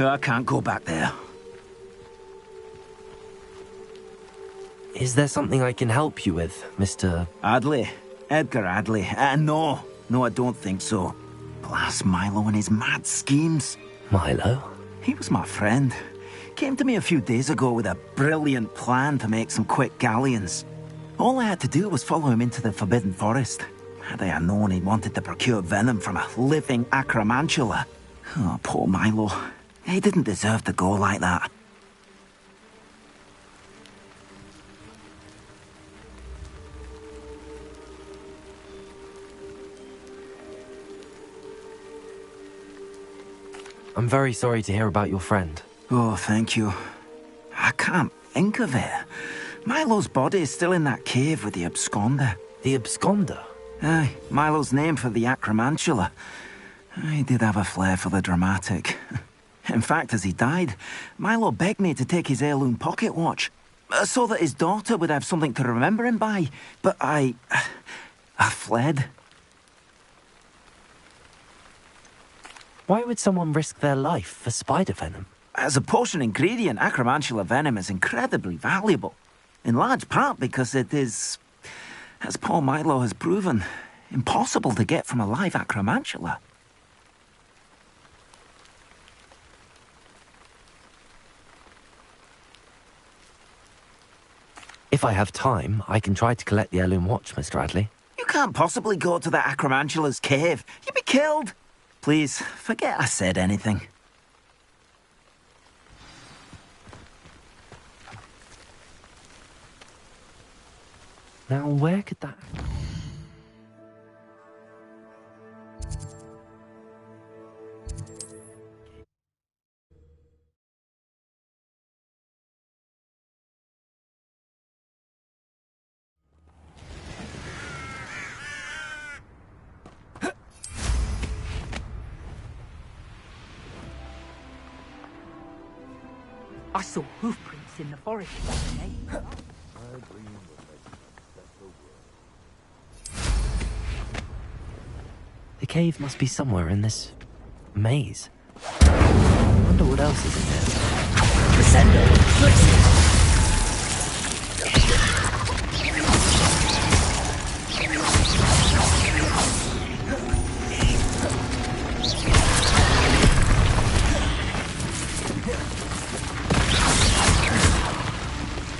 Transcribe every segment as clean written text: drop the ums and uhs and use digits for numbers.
I can't go back there. Is there something I can help you with, Mr. Adley? Edgar Adley? No, I don't think so. Blast Milo and his mad schemes. Milo? He was my friend. Came to me a few days ago with a brilliant plan to make some quick galleons. All I had to do was follow him into the Forbidden Forest. Had I known he wanted to procure venom from a living acromantula. Oh, poor Milo. He didn't deserve to go like that. I'm very sorry to hear about your friend. Oh, thank you. I can't think of it. Milo's body is still in that cave with the absconder. The absconder? Aye, Milo's name for the acromantula. He did have a flair for the dramatic. In fact, as he died, Milo begged me to take his heirloom pocket watch, so that his daughter would have something to remember him by. But I fled. Why would someone risk their life for spider venom? As a potion ingredient, acromantula venom is incredibly valuable. In large part because it is, as poor Milo has proven, impossible to get from a live acromantula. If I have time, I can try to collect the heirloom watch, Mr. Adley. You can't possibly go to the acromantula's cave. You'd be killed. Please, forget I said anything. Now, where could that... I saw hoofprints in the forest today. The cave must be somewhere in this maze. I wonder what else is in there. Descendo, Flixie.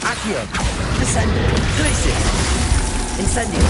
Accio, Descendo, Flixie. Incendio.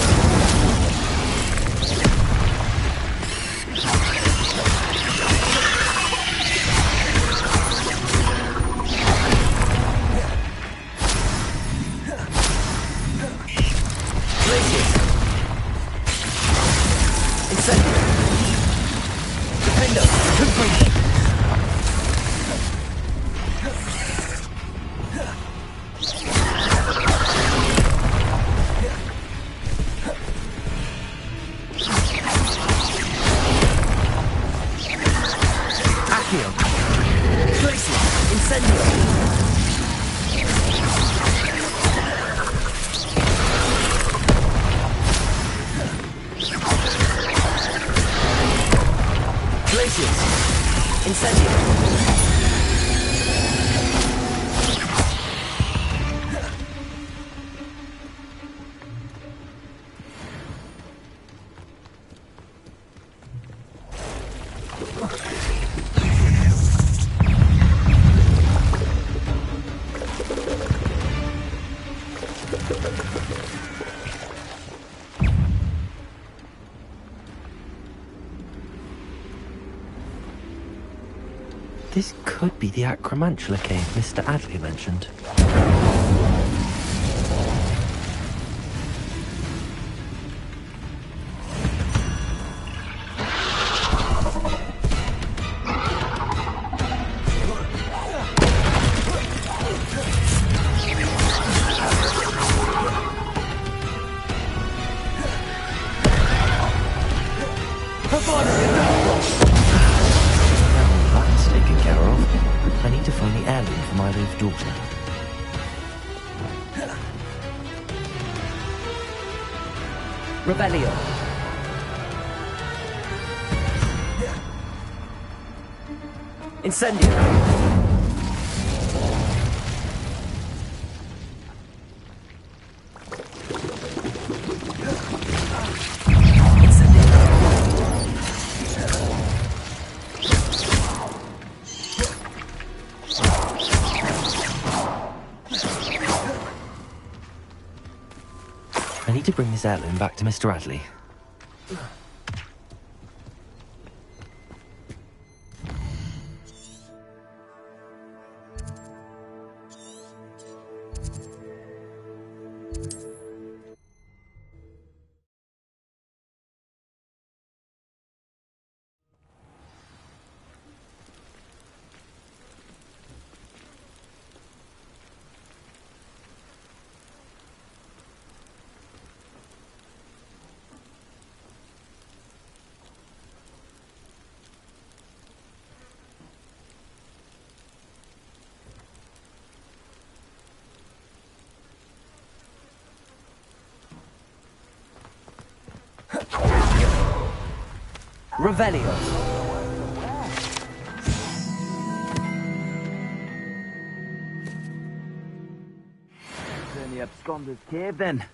This could be the acromantula cave Mr. Adley mentioned. Rebellion. Incendio. I need to bring this heirloom back to Mr. Adley. Revelio. In the absconder's cave, then.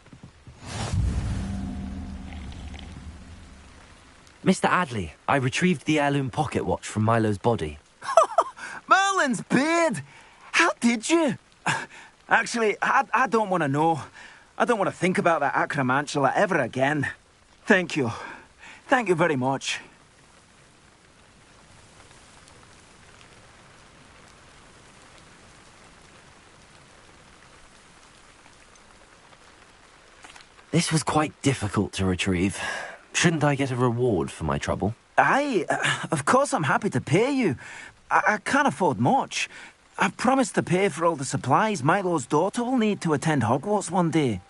Mr. Adley, I retrieved the heirloom pocket watch from Milo's body. Merlin's beard! How did you? Actually, I don't want to know. I don't want to think about that acromantula ever again. Thank you. Thank you very much. This was quite difficult to retrieve. Shouldn't I get a reward for my trouble? Aye, of course I'm happy to pay you. I can't afford much. I've promised to pay for all the supplies Milo's daughter will need to attend Hogwarts one day.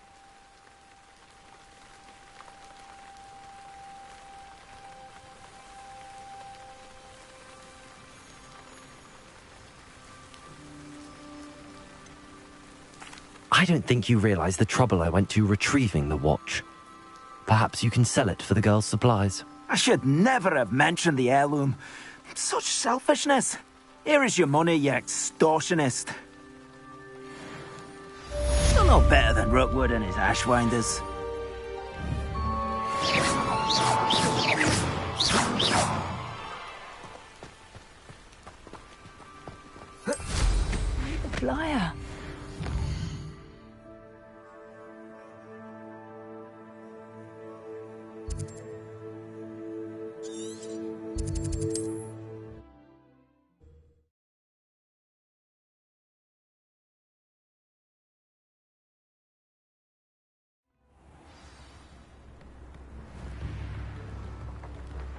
I don't think you realize the trouble I went to retrieving the watch. Perhaps you can sell it for the girl's supplies. I should never have mentioned the heirloom. Such selfishness. Here is your money, you extortionist. You're no better than Rookwood and his ashwinders. The flyer.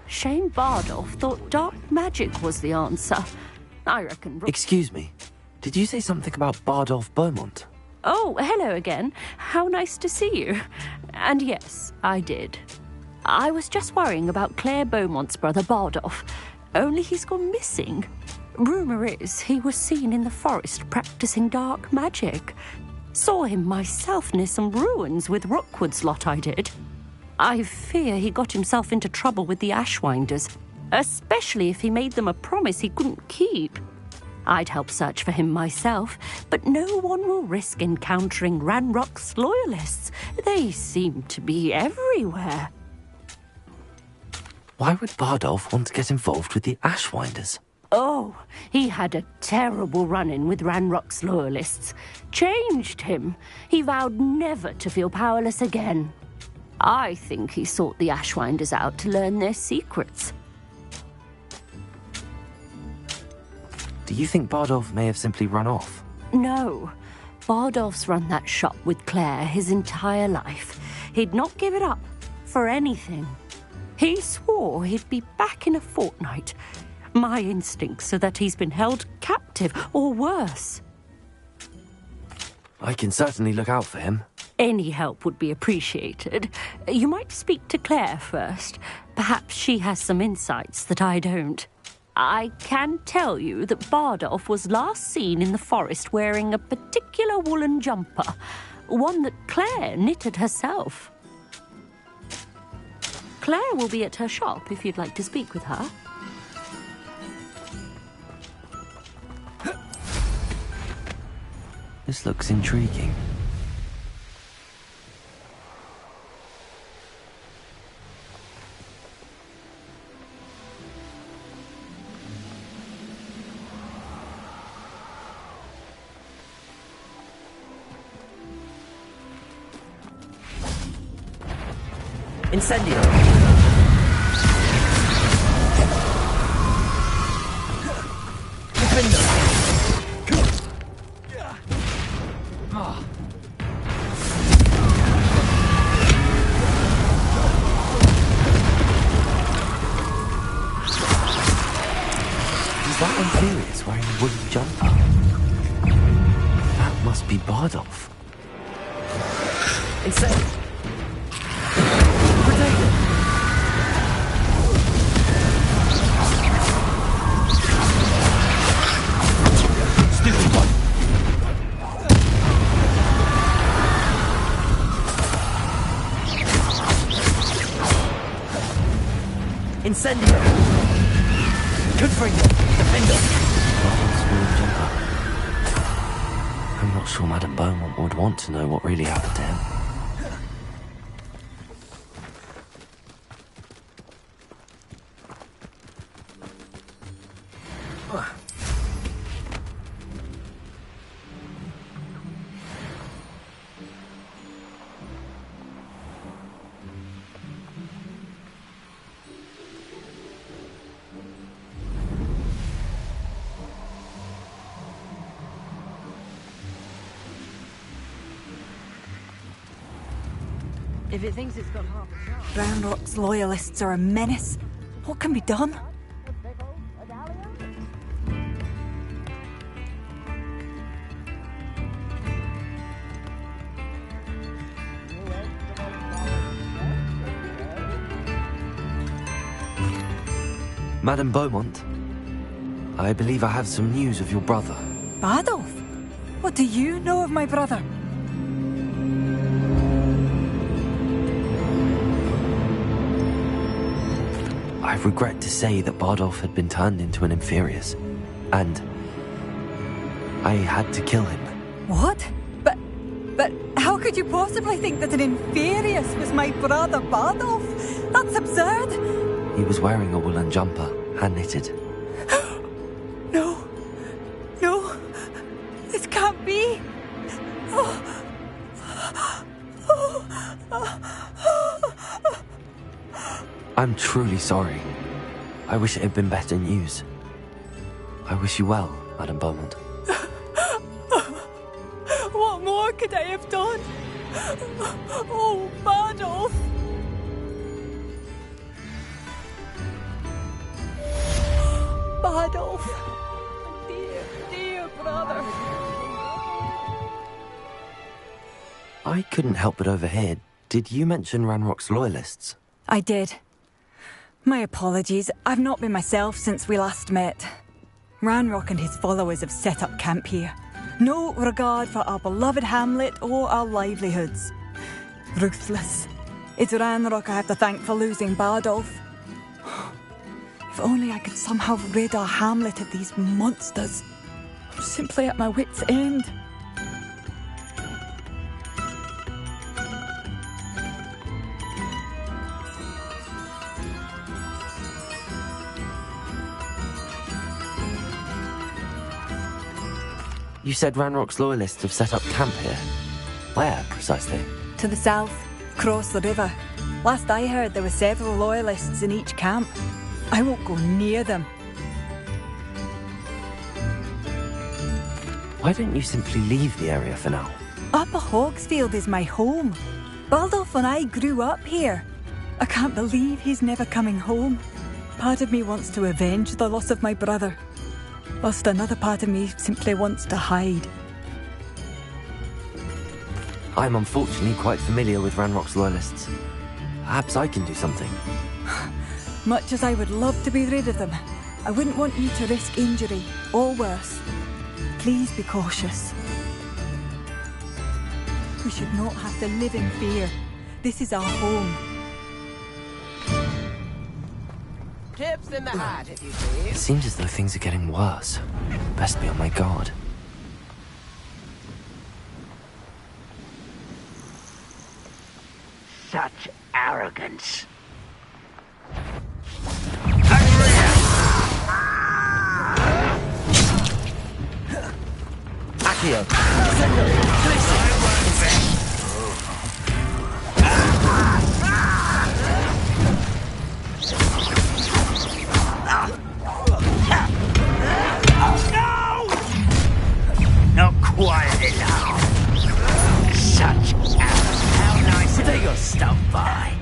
Shane Bardolph thought dark magic was the answer. I reckon... Excuse me. Did you say something about Bardolph Beaumont? Oh, hello again. How nice to see you. And yes, I did. I was just worrying about Claire Beaumont's brother Bardolph. Only he's gone missing. Rumour is he was seen in the forest practicing dark magic. Saw him myself near some ruins with Rookwood's lot I did. I fear he got himself into trouble with the Ashwinders, especially if he made them a promise he couldn't keep. I'd help search for him myself, but no one will risk encountering Ranrock's loyalists. They seem to be everywhere. Why would Bardolph want to get involved with the Ashwinders? Oh, he had a terrible run-in with Ranrock's loyalists. Changed him. He vowed never to feel powerless again. I think he sought the Ashwinders out to learn their secrets. Do you think Bardolph may have simply run off? No. Bardolph's run that shop with Claire his entire life. He'd not give it up for anything. He swore he'd be back in a fortnight. My instincts are that he's been held captive, or worse. I can certainly look out for him. Any help would be appreciated. You might speak to Claire first. Perhaps she has some insights that I don't. I can tell you that Bardolph was last seen in the forest wearing a particular woolen jumper, one that Claire knitted herself. Claire will be at her shop if you'd like to speak with her. This looks intriguing. Incendio. Defender. Is that Inferius wearing a wooden jumper? That must be Bardolph. Incendio. Protected. Stupid one. Incendio. Good for you. Defender. Bardolph's wooden jumper. I'm not sure Madame Beaumont would want to know what really happened to him. If it thinks it's got half a chance. Ranrock's loyalists are a menace. What can be done? Madame Beaumont, I believe I have some news of your brother. Bardolph? What do you know of my brother? I regret to say that Bardolph had been turned into an Inferius, and I had to kill him. What? But how could you possibly think that an Inferius was my brother Bardolph? That's absurd! He was wearing a woolen jumper, hand-knitted. No. No. This can't be. I'm truly sorry. I wish it had been better news. I wish you well, Madame Beaumont. What more could I have done? Oh, Bardolph! Bardolph! Dear, dear brother! I couldn't help but overhear. Did you mention Ranrock's loyalists? I did. My apologies. I've not been myself since we last met. Ranrock and his followers have set up camp here. No regard for our beloved hamlet or our livelihoods. Ruthless. It's Ranrock I have to thank for losing Bardolph. If only I could somehow rid our hamlet of these monsters. I'm simply at my wit's end. You said Ranrock's loyalists have set up camp here. Where, precisely? To the south, across the river. Last I heard, there were several loyalists in each camp. I won't go near them. Why don't you simply leave the area for now? Upper Hogsfield is my home. Bardolph and I grew up here. I can't believe he's never coming home. Part of me wants to avenge the loss of my brother, whilst another part of me simply wants to hide. I'm unfortunately quite familiar with Ranrock's loyalists. Perhaps I can do something. Much as I would love to be rid of them, I wouldn't want you to risk injury, or worse. Please be cautious. We should not have to live in fear. This is our home. Tips in the hat, if you please. It seems as though things are getting worse. Best be on my guard. Such arrogance. Accio. Listen. Not quite enough. Such arrogance. How nice of you to stop by.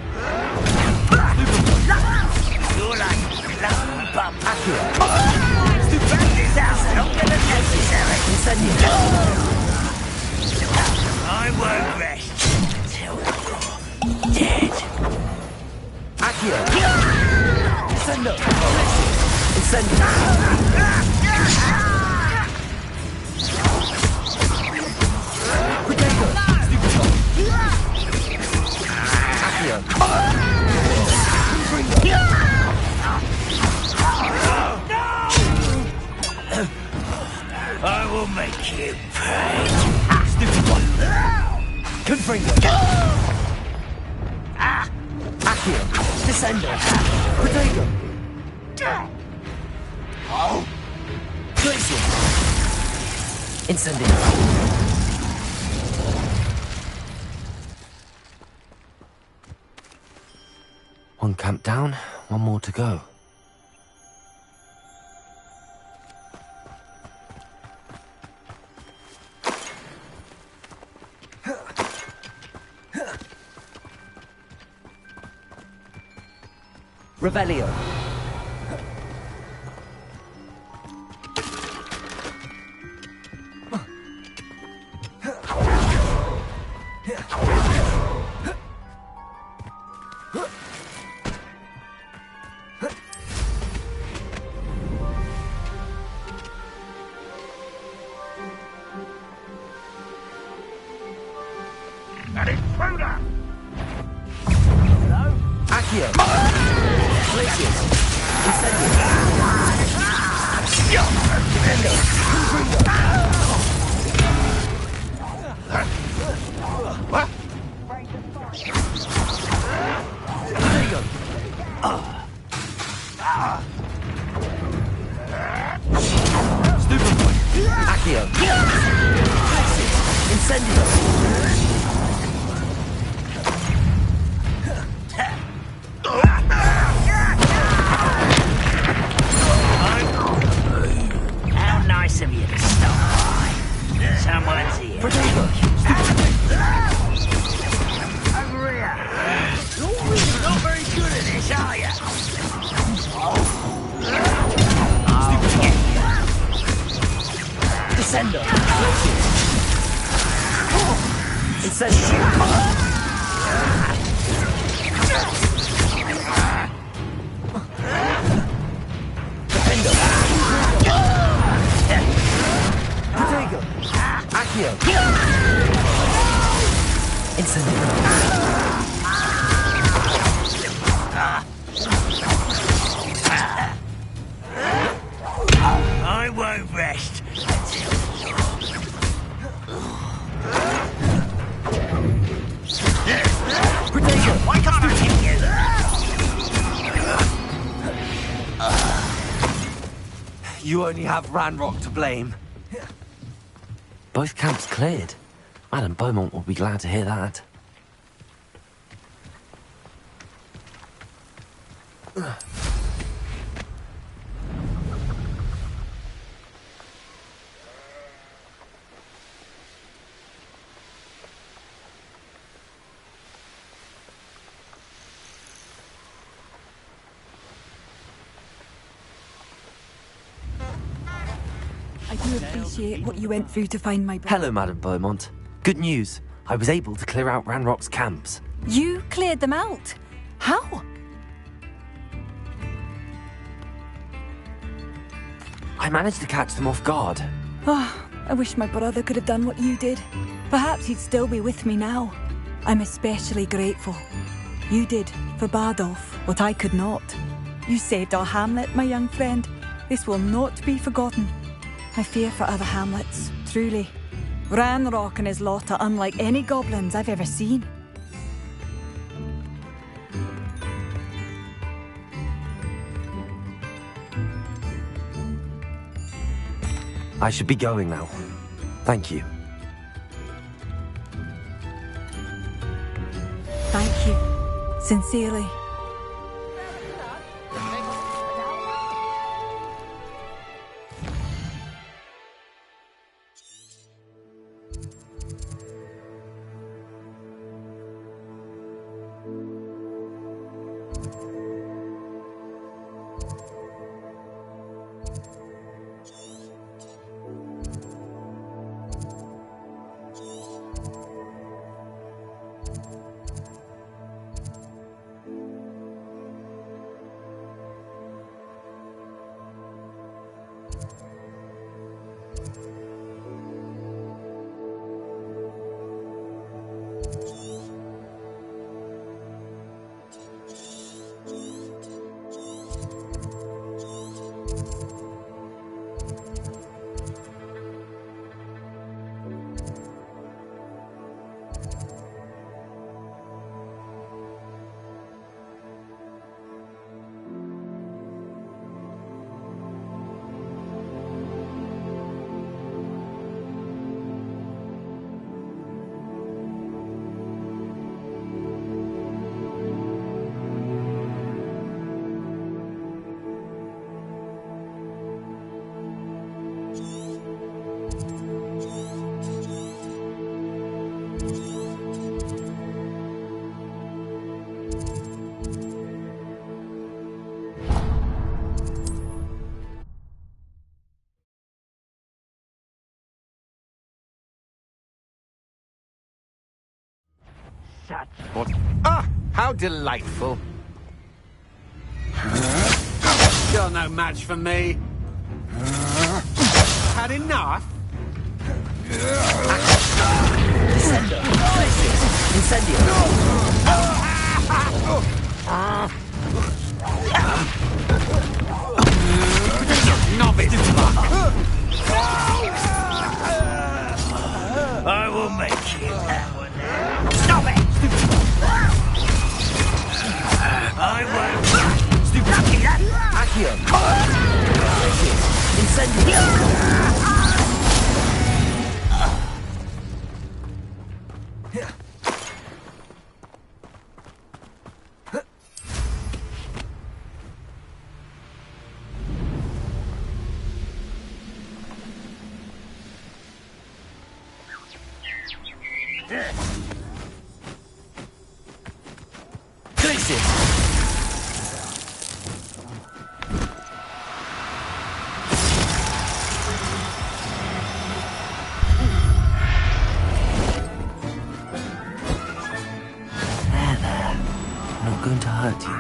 You're like club bum. This house longer than necessary. I won't rest until you're dead. Accio. Descendo. Incendio. I will make you pay. Stupid one. Confringo. Accio. Descendo. Protego. Glacier. Incendio. One camp down, one more to go. Revelio. Accio. Glacier. Accio. Incendio. How nice of you to stop by. Someone's here. Protego. Over here. You're really not very good at this, are you? Descendo. Incendio. Defendo. Protego. Accio. Incendio. I won't rest until Protego. why can't I hit you? You only have Ranrock to blame. Both camps cleared. Madame Beaumont will be glad to hear that. I do appreciate what you went through to find my brother. Hello, Madame Beaumont. Good news. I was able to clear out Ranrock's camps. You cleared them out? How? I managed to catch them off guard. Oh, I wish my brother could have done what you did. Perhaps he'd still be with me now. I'm especially grateful. You did, for Bardolph, what I could not. You saved our hamlet, my young friend. This will not be forgotten. I fear for other hamlets, truly. Ranrock and his lot are unlike any goblins I've ever seen. I should be going now. Thank you. Thank you. Sincerely. What? Ah, how delightful. You're no match for me. Had enough? Incendio! Novice! I will make you. Stop it! I won't. Accio! Incendio! Not going to hurt you.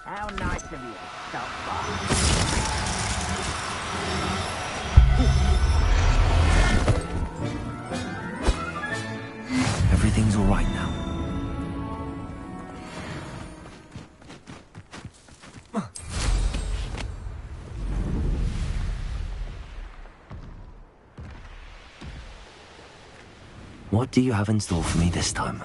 How nice of you. So far. Everything's all right now. What do you have in store for me this time?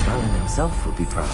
Alan himself would be proud.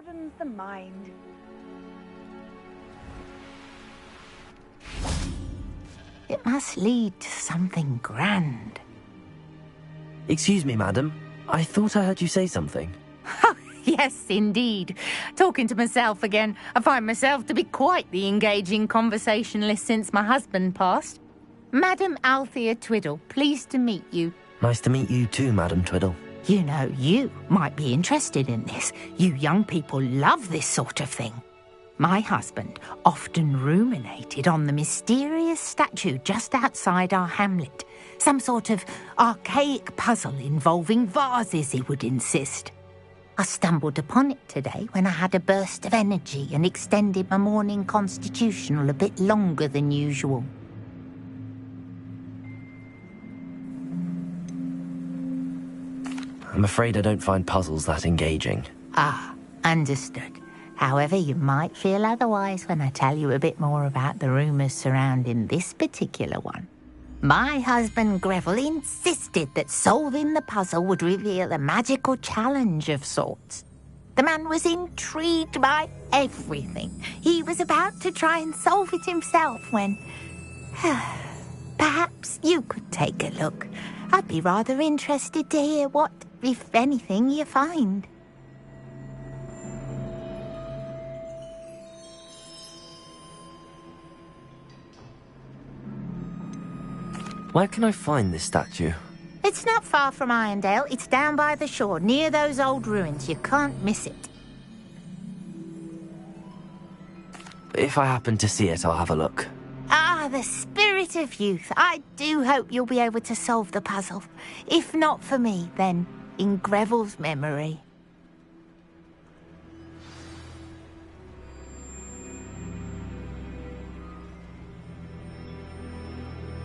Broadens the mind. It must lead to something grand. Excuse me, madam. I thought I heard you say something. Yes, indeed. Talking to myself again. I find myself to be quite the engaging conversationalist since my husband passed. Madam Althea Twiddle, pleased to meet you. Nice to meet you too, Madam Twiddle. You know, you might be interested in this. You young people love this sort of thing. My husband often ruminated on the mysterious statue just outside our hamlet. Some sort of archaic puzzle involving vases, he would insist. I stumbled upon it today when I had a burst of energy and extended my morning constitutional a bit longer than usual. I'm afraid I don't find puzzles that engaging. Ah, understood. However, you might feel otherwise when I tell you a bit more about the rumours surrounding this particular one. My husband Greville insisted that solving the puzzle would reveal a magical challenge of sorts. The man was intrigued by everything. He was about to try and solve it himself when... Perhaps you could take a look. I'd be rather interested to hear what, if anything, you find. Where can I find this statue? It's not far from Irondale. It's down by the shore, near those old ruins. You can't miss it. If I happen to see it, I'll have a look. Ah, the spirit of youth. I do hope you'll be able to solve the puzzle. If not for me, then in Greville's memory.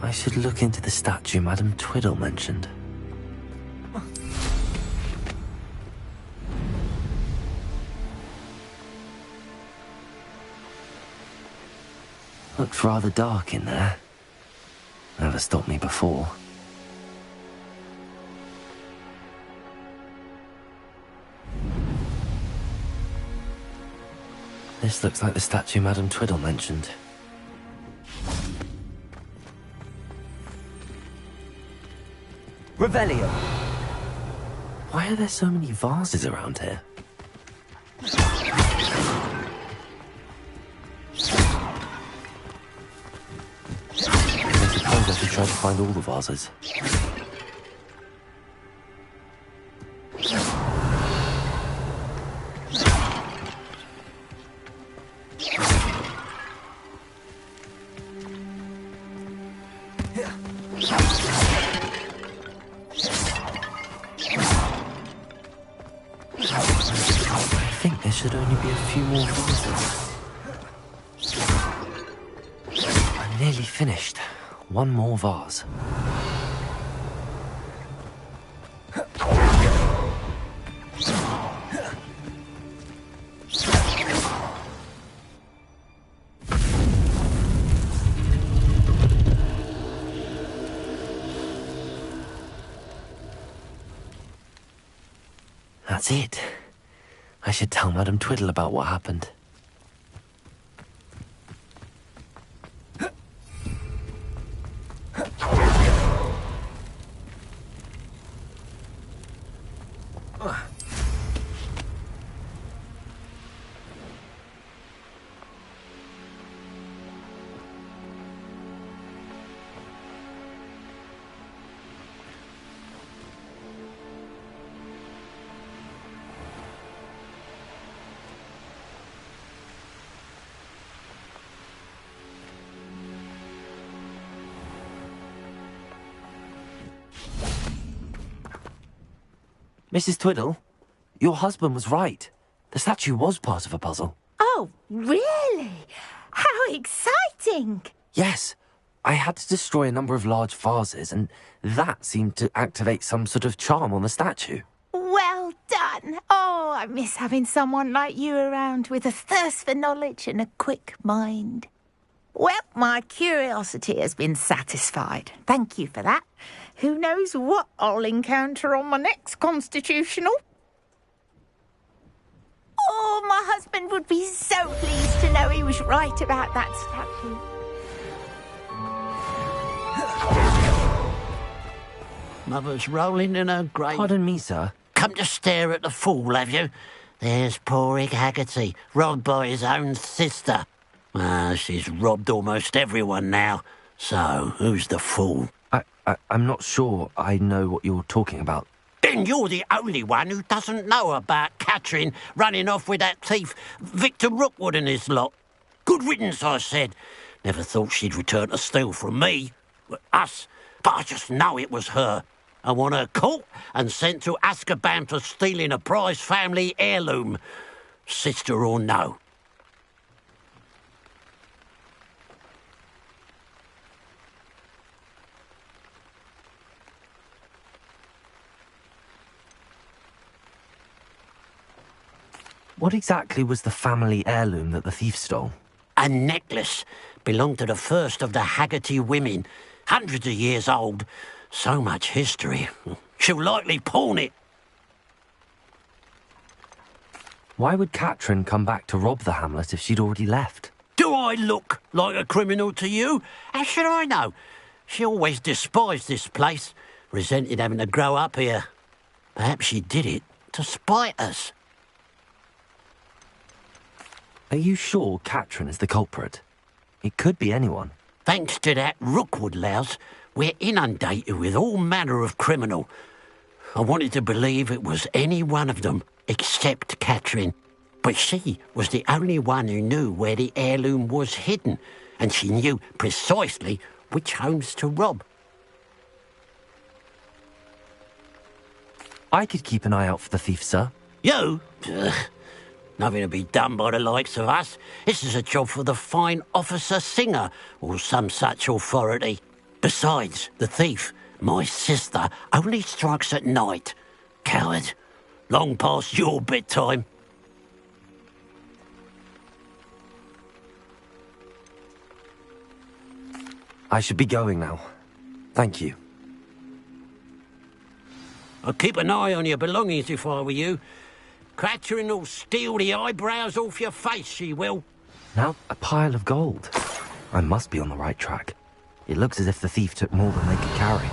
I should look into the statue Madam Twiddle mentioned. Looked rather dark in there. Never stopped me before. This looks like the statue Madam Twiddle mentioned. Revelio. Why are there so many vases around here? I suppose I should try to find all the vases. I think there should only be a few more vases. I'm nearly finished. One more vase. That's it. I should tell Madam Twiddle about what happened. Mrs. Twiddle, your husband was right. The statue was part of a puzzle. Oh, really? How exciting! Yes, I had to destroy a number of large vases, and that seemed to activate some sort of charm on the statue. Well done. Oh, I miss having someone like you around with a thirst for knowledge and a quick mind. Well, my curiosity has been satisfied. Thank you for that. Who knows what I'll encounter on my next constitutional? Oh, my husband would be so pleased to know he was right about that statue. Mother's rolling in her grave. Pardon me, sir. Come to stare at the fool, have you? There's poor Ig Haggerty, robbed by his own sister. She's robbed almost everyone now. So, who's the fool? I'm not sure I know what you're talking about. Then you're the only one who doesn't know about Catherine running off with that thief, Victor Rookwood and his lot. Good riddance, I said. Never thought she'd return to steal from me. Us. But I just know it was her. I want her caught and sent to Azkaban for stealing a prize family heirloom. Sister or no. What exactly was the family heirloom that the thief stole? A necklace. Belonged to the first of the Haggerty women. Hundreds of years old. So much history. She'll likely pawn it. Why would Catherine come back to rob the hamlet if she'd already left? Do I look like a criminal to you? How should I know? She always despised this place. Resented having to grow up here. Perhaps she did it to spite us. Are you sure Catherine is the culprit? It could be anyone. Thanks to that Rookwood louse, we're inundated with all manner of criminal. I wanted to believe it was any one of them, except Catherine. But she was the only one who knew where the heirloom was hidden, and she knew precisely which homes to rob. I could keep an eye out for the thief, sir. You? Ugh. Nothing to be done by the likes of us. This is a job for the fine officer Singer, or some such authority. Besides, the thief, my sister, only strikes at night. Coward. Long past your bedtime. I should be going now. Thank you. I'd keep an eye on your belongings if I were you. Catherine will steal the eyebrows off your face, she will. Now a pile of gold. I must be on the right track. It looks as if the thief took more than they could carry.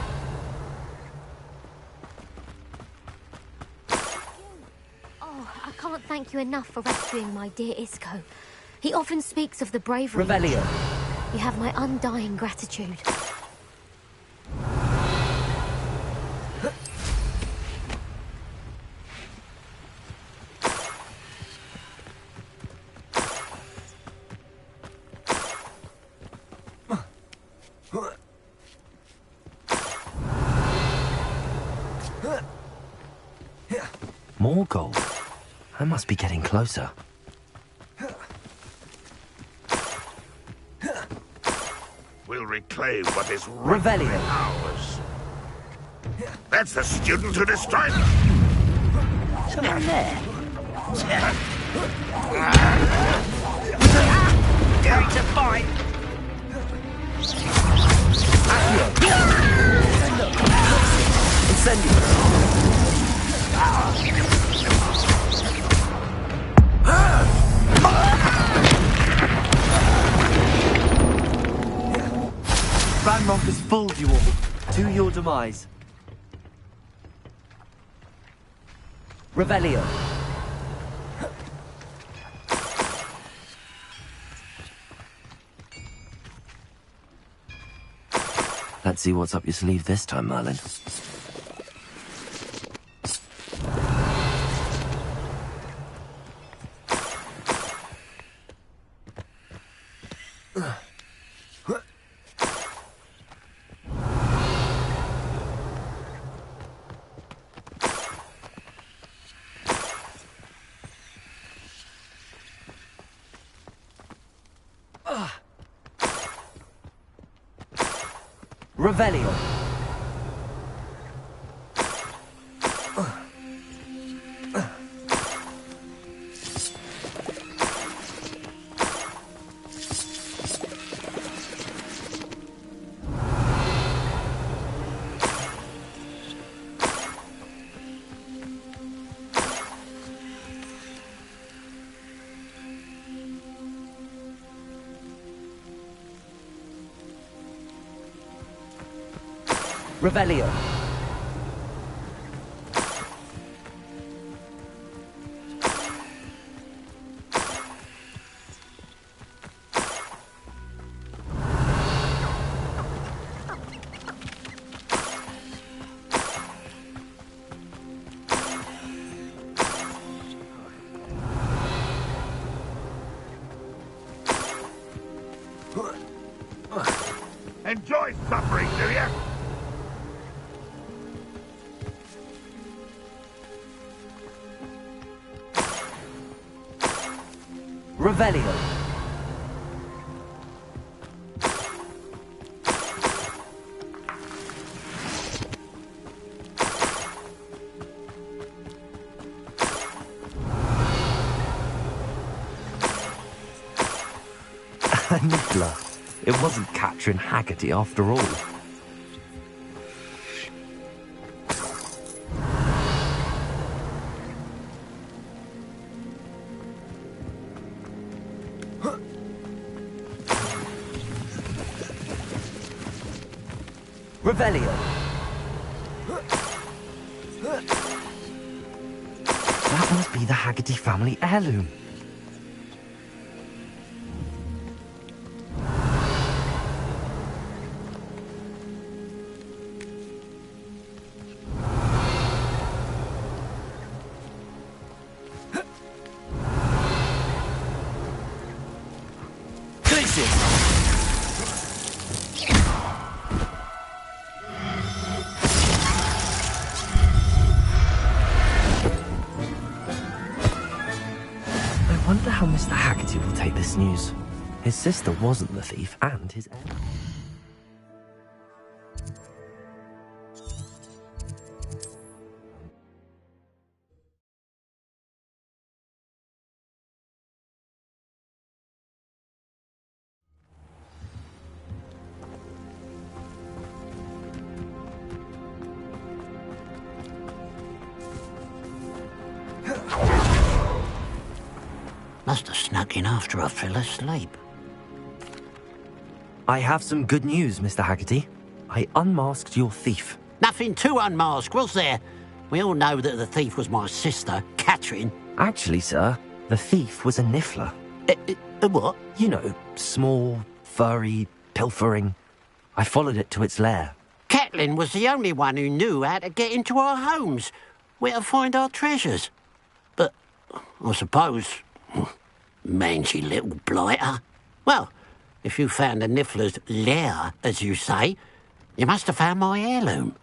Oh, I can't thank you enough for rescuing my dear Isco. He often speaks of the bravery. Revelio. You have my undying gratitude. More gold. I must be getting closer. We'll reclaim what is Revelio. ours. That's the student who destroyed us. Someone there. Going to fight. Incendio. Ranrock has fooled you all. To your demise. Revelio. Let's see what's up your sleeve this time, Merlin. Revelio. Revelio. Enjoy suffering, do you? Revelio. Nicola, it wasn't Catherine Haggerty after all. Revelio. That must be the Haggerty family heirloom. I wonder how Mr. Haggerty will take this news. His sister wasn't the thief, and his heir. Must have snuck in after I fell asleep. I have some good news, Mr. Haggerty. I unmasked your thief. Nothing to unmask, was there? We all know that the thief was my sister, Catherine. Actually, sir, the thief was a niffler. A what? You know, small, furry, pilfering. I followed it to its lair. Catelyn was the only one who knew how to get into our homes, where to find our treasures. But I suppose, mangy little blighter. Well, if you found the niffler's lair, as you say, you must have found my heirloom.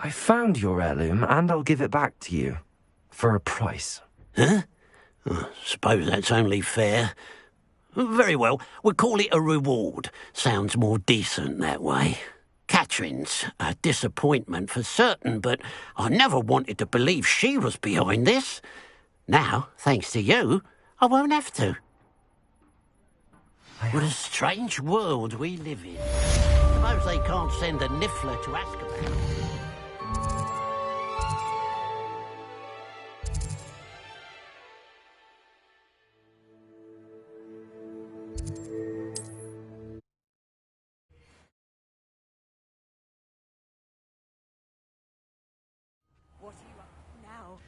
I found your heirloom, and I'll give it back to you. For a price. Huh? Suppose that's only fair. Very well, we'll call it a reward. Sounds more decent that way. Catherine's a disappointment for certain, but I never wanted to believe she was behind this. Now, thanks to you, I won't have to. What a strange world we live in. Suppose they can't send a Niffler to Azkaban. What are you up now?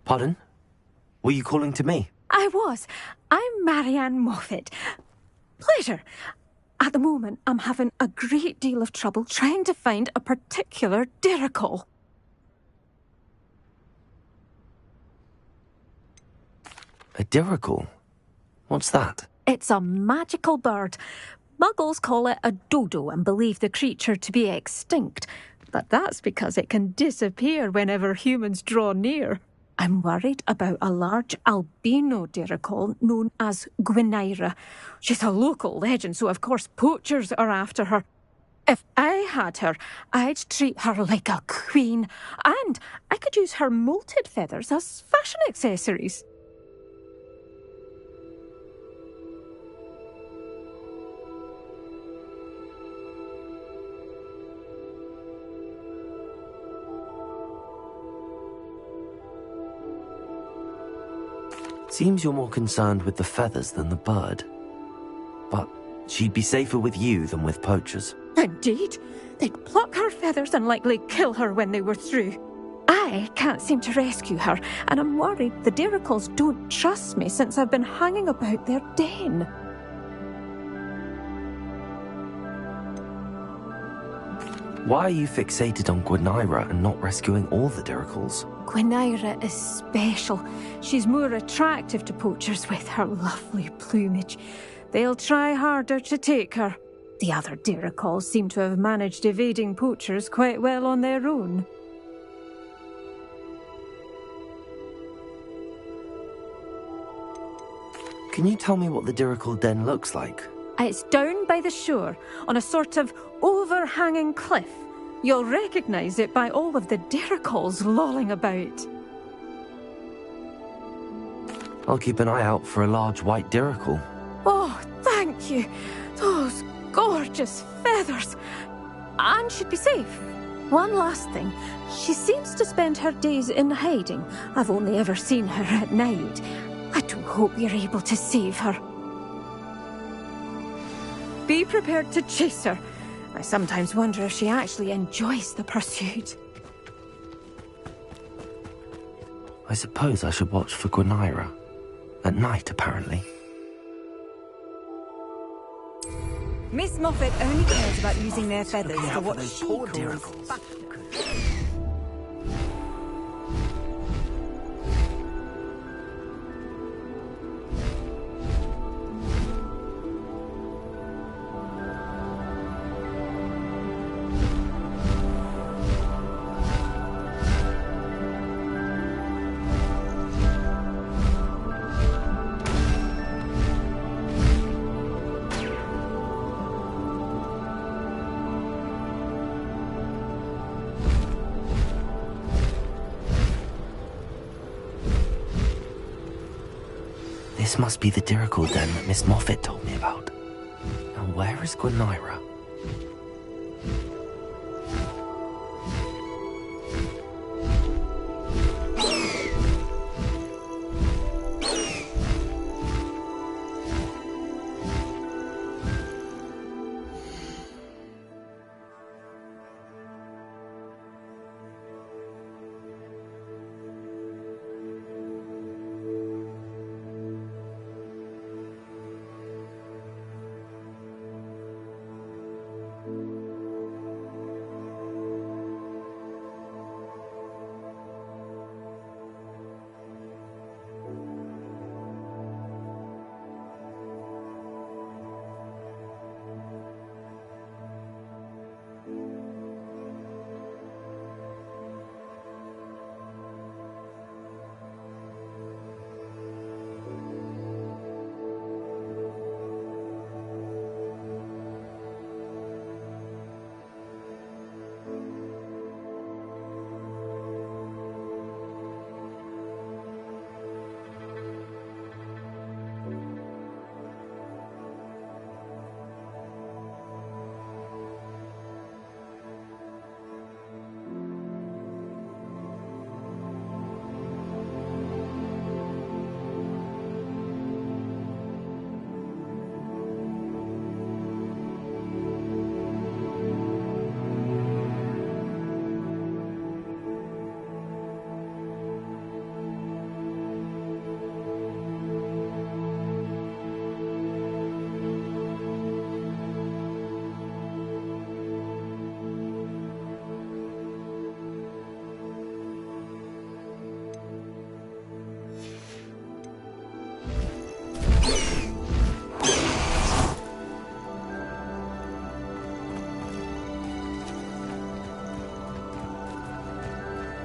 Pardon? Were you calling to me? I was. I'm Marianne Moffat. Pleasure. At the moment, I'm having a great deal of trouble trying to find a particular diricle. A diricle? What's that? It's a magical bird. Muggles call it a dodo and believe the creature to be extinct. But that's because it can disappear whenever humans draw near. I'm worried about a large albino diricle known as Gwynaira. She's a local legend, so of course poachers are after her. If I had her, I'd treat her like a queen. And I could use her molted feathers as fashion accessories. Seems you're more concerned with the feathers than the bird. But she'd be safer with you than with poachers. Indeed. They'd pluck her feathers and likely kill her when they were through. I can't seem to rescue her, and I'm worried the diricles don't trust me since I've been hanging about their den. Why are you fixated on Gwynaira and not rescuing all the diricles? Gwynaira is special. She's more attractive to poachers with her lovely plumage. They'll try harder to take her. The other diricles seem to have managed evading poachers quite well on their own. Can you tell me what the diricle den looks like? It's down by the shore, on a sort of overhanging cliff. You'll recognise it by all of the diricles lolling about. I'll keep an eye out for a large white diricle. Oh, thank you. Those gorgeous feathers. And she'd be safe. One last thing. She seems to spend her days in hiding. I've only ever seen her at night. I do hope you're able to save her. Be prepared to chase her. I sometimes wonder if she actually enjoys the pursuit. I suppose I should watch for Gwynaira. At night, apparently. Miss Moffat only cares about using their feathers for what she poor calls diricles. fashion. This must be the dirical den that Miss Moffat told me about. Now, where is Gwenira?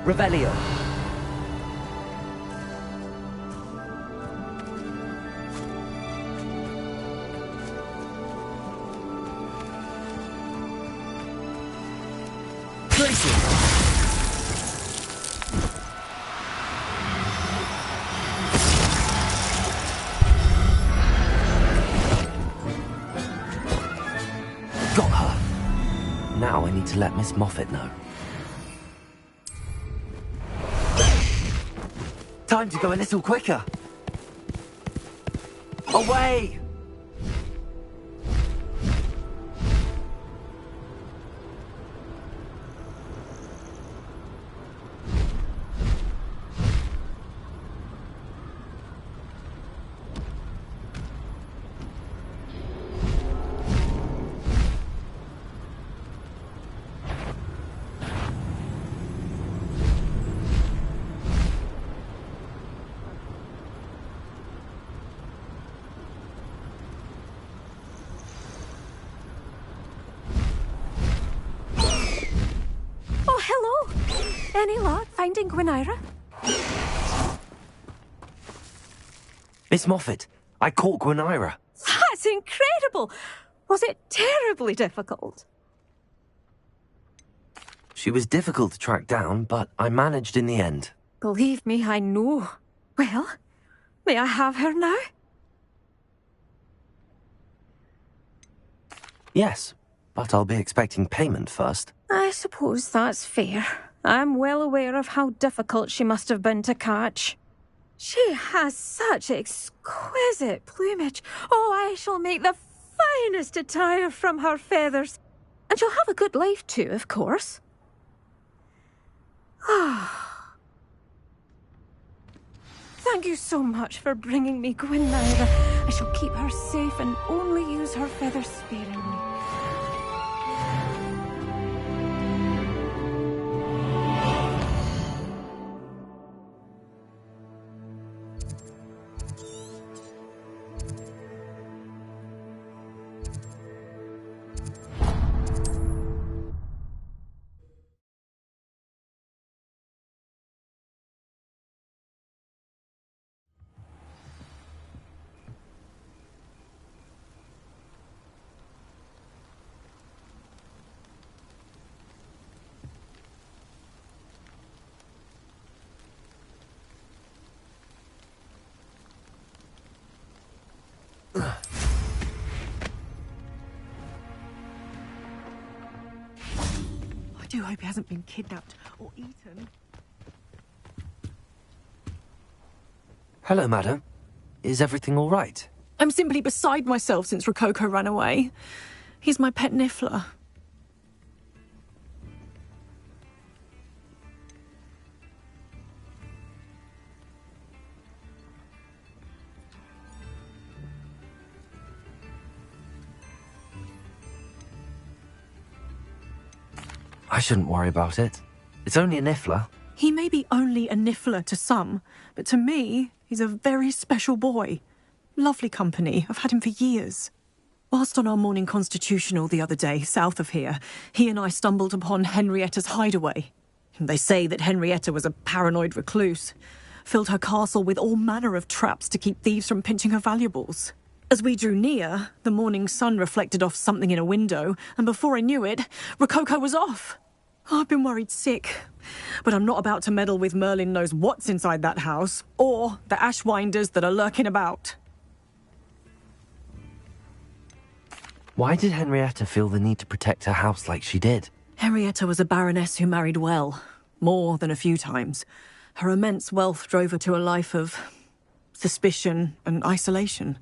Revelio. Got her. Now I need to let Miss Moffat know. Time to go a little quicker. Away! Any luck finding Gwenira? Miss Moffat, I caught Gwenira. That's incredible! Was it terribly difficult? She was difficult to track down, but I managed in the end. Believe me, I know. Well, may I have her now? Yes, but I'll be expecting payment first. I suppose that's fair. I'm well aware of how difficult she must have been to catch. She has such exquisite plumage. Oh, I shall make the finest attire from her feathers. And she'll have a good life too, of course. Thank you so much for bringing me Gwenira. I shall keep her safe and only use her feathers sparingly. do hope he hasn't been kidnapped or eaten. Hello, madam. Is everything all right? I'm simply beside myself since Rococo ran away. He's my pet Niffler. I shouldn't worry about it. It's only a Niffler. He may be only a Niffler to some, but to me, he's a very special boy. Lovely company. I've had him for years. Whilst on our morning constitutional the other day, south of here, he and I stumbled upon Henrietta's hideaway. They say that Henrietta was a paranoid recluse, filled her castle with all manner of traps to keep thieves from pinching her valuables. As we drew near, the morning sun reflected off something in a window, and before I knew it, Rococo was off. I've been worried sick, but I'm not about to meddle with Merlin knows what's inside that house, or the ashwinders that are lurking about. Why did Henrietta feel the need to protect her house like she did? Henrietta was a baroness who married well, more than a few times. Her immense wealth drove her to a life of suspicion and isolation.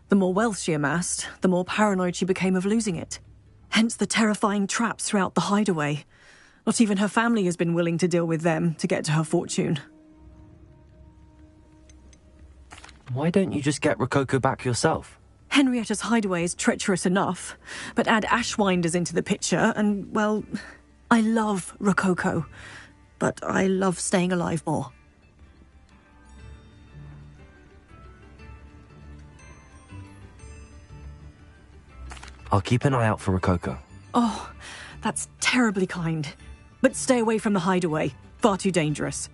The more wealth she amassed, the more paranoid she became of losing it. Hence the terrifying traps throughout the hideaway. Not even her family has been willing to deal with them to get to her fortune. Why don't you just get Rococo back yourself? Henrietta's hideaway is treacherous enough, but add ashwinders into the picture and, well, I love Rococo, but I love staying alive more. I'll keep an eye out for Rococo. Oh, that's terribly kind. But stay away from the hideaway. Far too dangerous.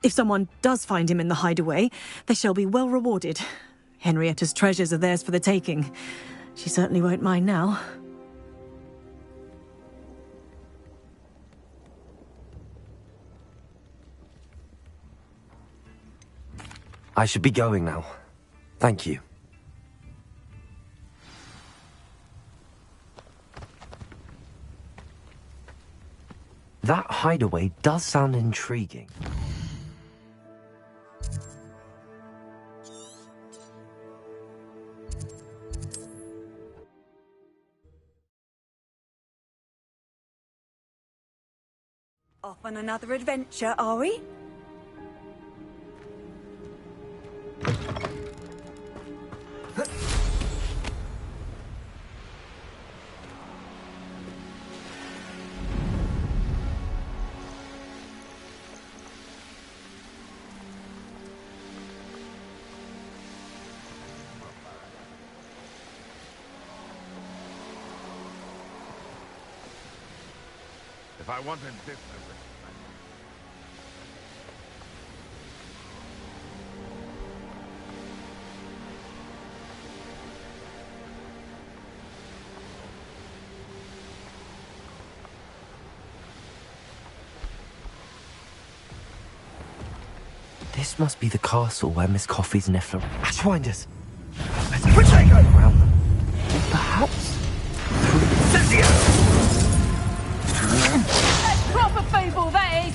If someone does find him in the hideaway, they shall be well rewarded. Henrietta's treasures are theirs for the taking. She certainly won't mind now. I should be going now. Thank you. That hideaway does sound intriguing. Off on another adventure, are we? If I wanted business... This must be the castle where Miss Coffee's Niffler... Ashwinders! Which way go? Around them. Perhaps... Proper fable, that is!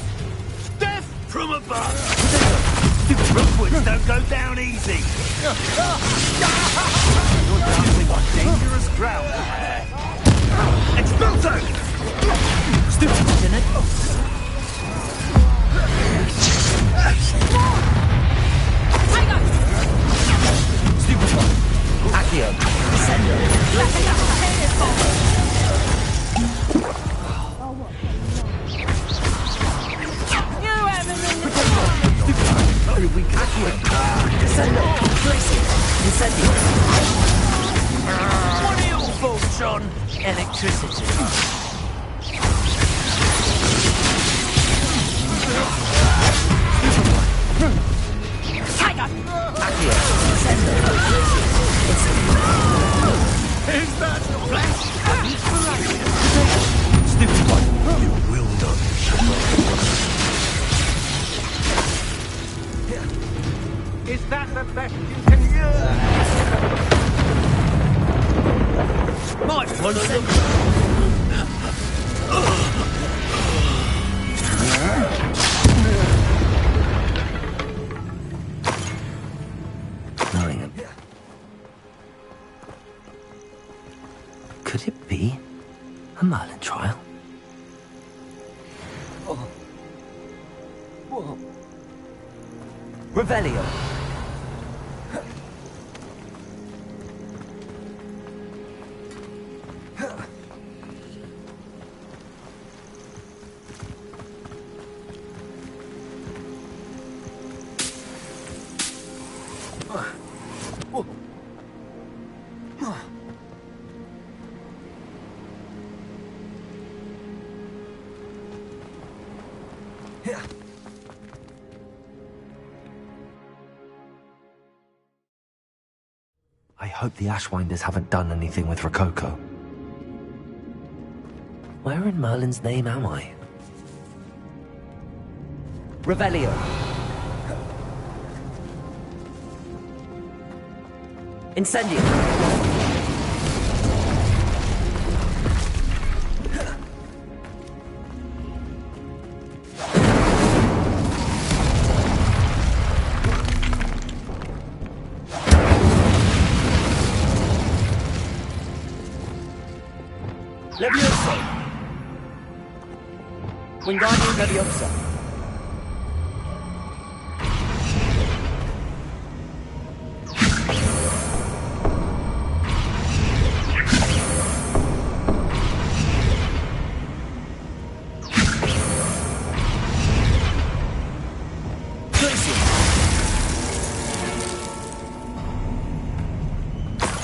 Death from above! Stupid Rookwoods don't go down easy! You're dancing on dangerous ground. Expulso! Stupid lieutenant! Hang on! Stupid one! Accio! Descendo! What are your thoughts on electricity? Tiger! Is that flesh? Stupid one! You will not. Is that the best you can use? Might follow them. Nottingham. Could it be a Merlin trial? Revelio. I hope the Ashwinders haven't done anything with Rococo. Where in Merlin's name am I? Revelio. Incendio. Levioso! Wingardium Leviosa.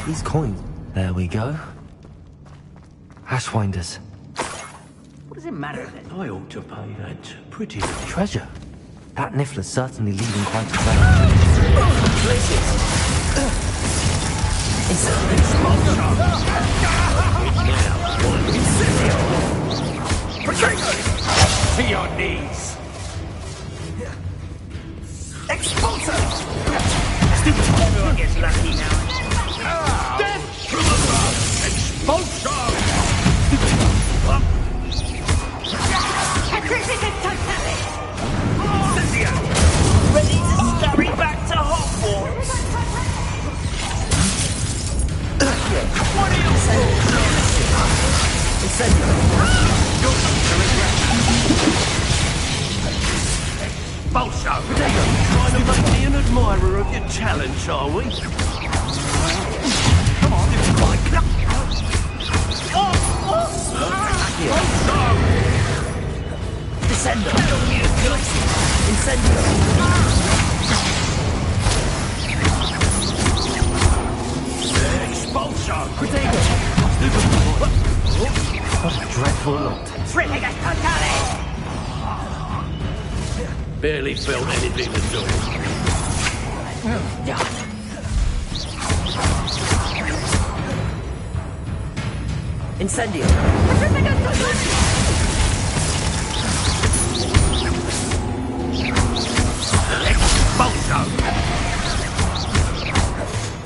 These coins. There we go. Ashwinders. What does it matter then? I ought to pay that pretty Treasure. That Niffler's certainly leaving quite a trail. places. To your knees. Expulsor! Stupid everyone gets lucky now. Death from above! Expulsor! Cynthia! Ready to scurry back to Hogwarts? What are you saying? Expulsor! Trying to make me an admirer of your talents, are we? Come on, it's fine. Descendo. Incendio. Expulsor. Protego. What a dreadful lot. Barely felt anything at all. Incendio. Expulsor.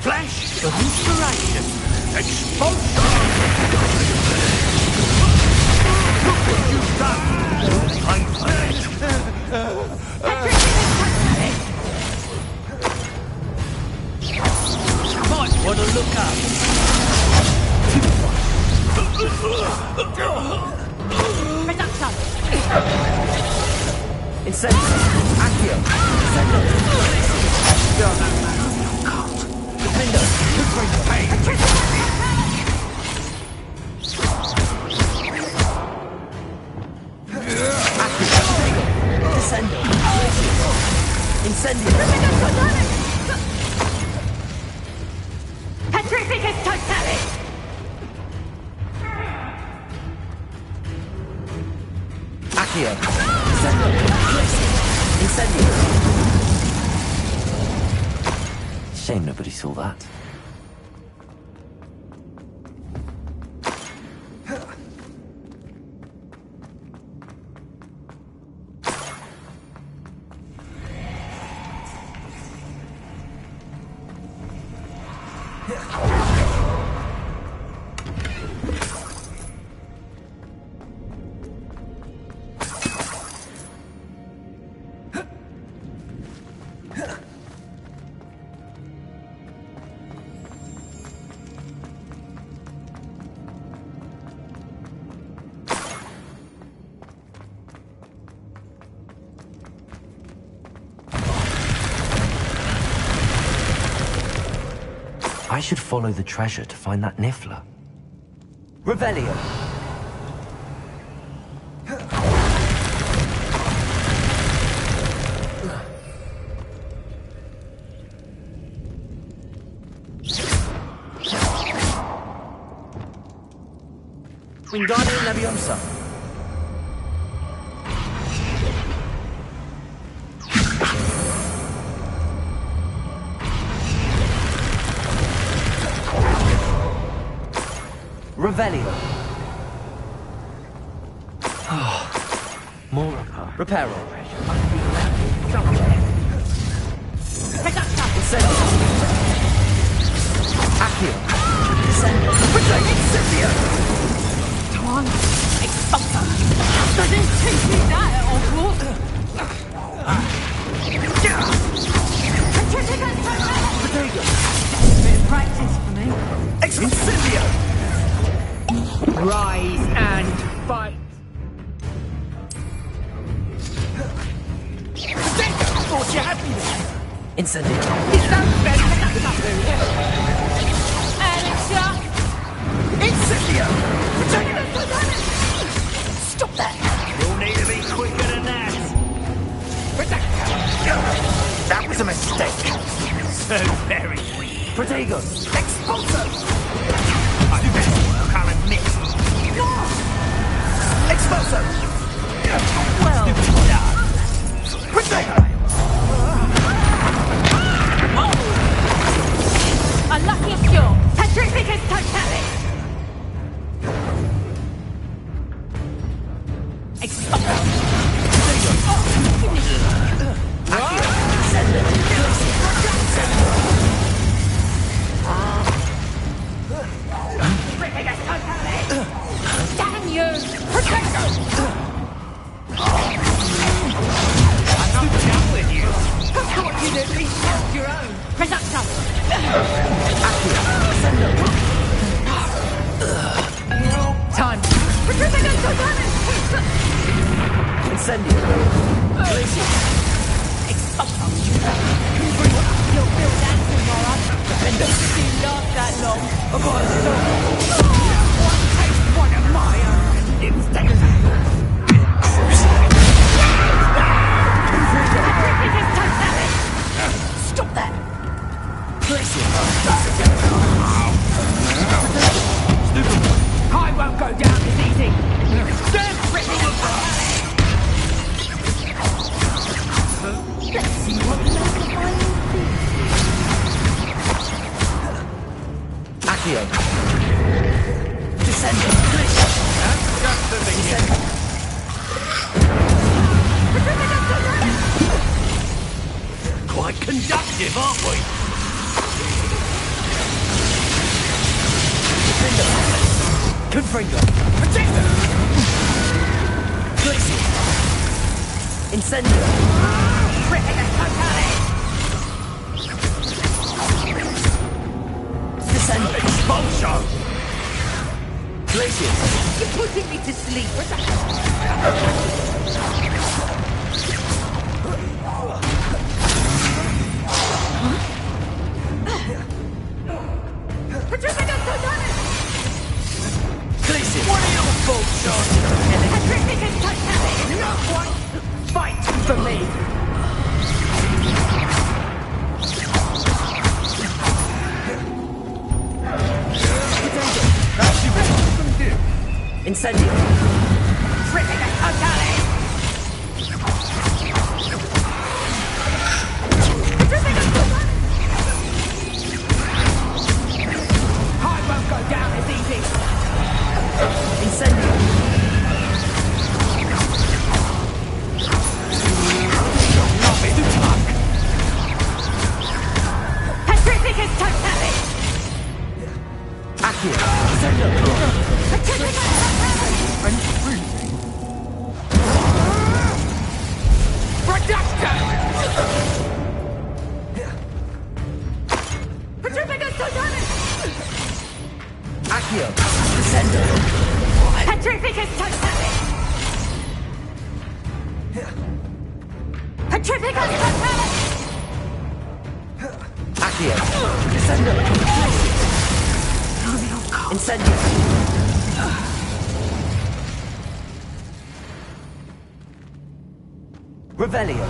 Flash of inspiration. Expulsor. Look what you've done. I'm hurt. Might want to look up. Incendio. Accio. Incendio. Defendo. Descendo. Incendio. Petrificus Totalis! Accio. Incendio. Shame nobody saw that. I should follow the treasure to find that Niffler. Revelio! Wingardium Leviosa. Revelio. More Reparo. Accio. Descendo. Incendio. Come on, Expulsor! Doesn't teach me that at Hogwarts! Bit of practice for me. Incendio. Rise and fight! I thought you had me there. Incendio. Incendio. Stop that. You'll need to be quicker than that. That was a mistake. So very weak. Protego. Expulsor. I do best work, I'll admit. Expulsor. Well done. Protego. A lucky cure. Petrificus totalis. Damn you! Protect us! I'm not done with you. I thought you'd at least help your own. Reducto! Time. Petrificus totalis! Incendio. You'll feel that tomorrow. You last that long. One of my own. Petrificus totalis! Stop that. I won't go down as easy. Let's see what the Accio. Descendo. That's just the beginning. Quite conductive, aren't we? Confringo. Protector. Incendio. Descendo. Expulso! Glacius. You're putting me to sleep. Glacius. What are your faults, Sean? Petrificus totalis! Not one fight for me. That's you what you can do. Incendio. Petrificus totalis! I won't go down as easy. Incendio. Petrificus totalis! Accio. Petrificus totalis! Petrificus totalis! Accio. Descendo. Petrificus totalis! Petrificus totalis! Accio. Accio. Descendo. Incendio. Revelio.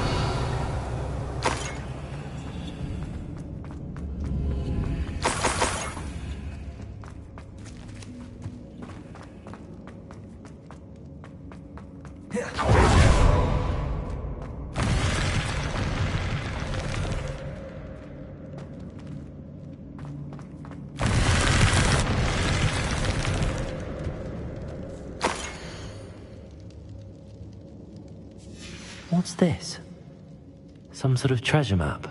What's this? Some sort of treasure map?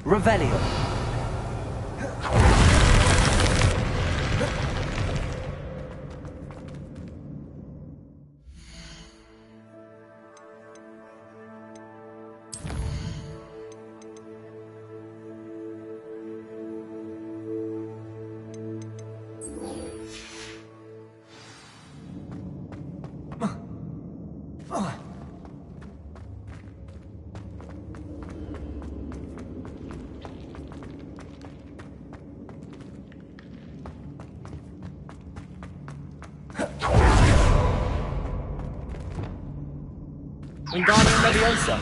Revelio. Wingardium Leviosa.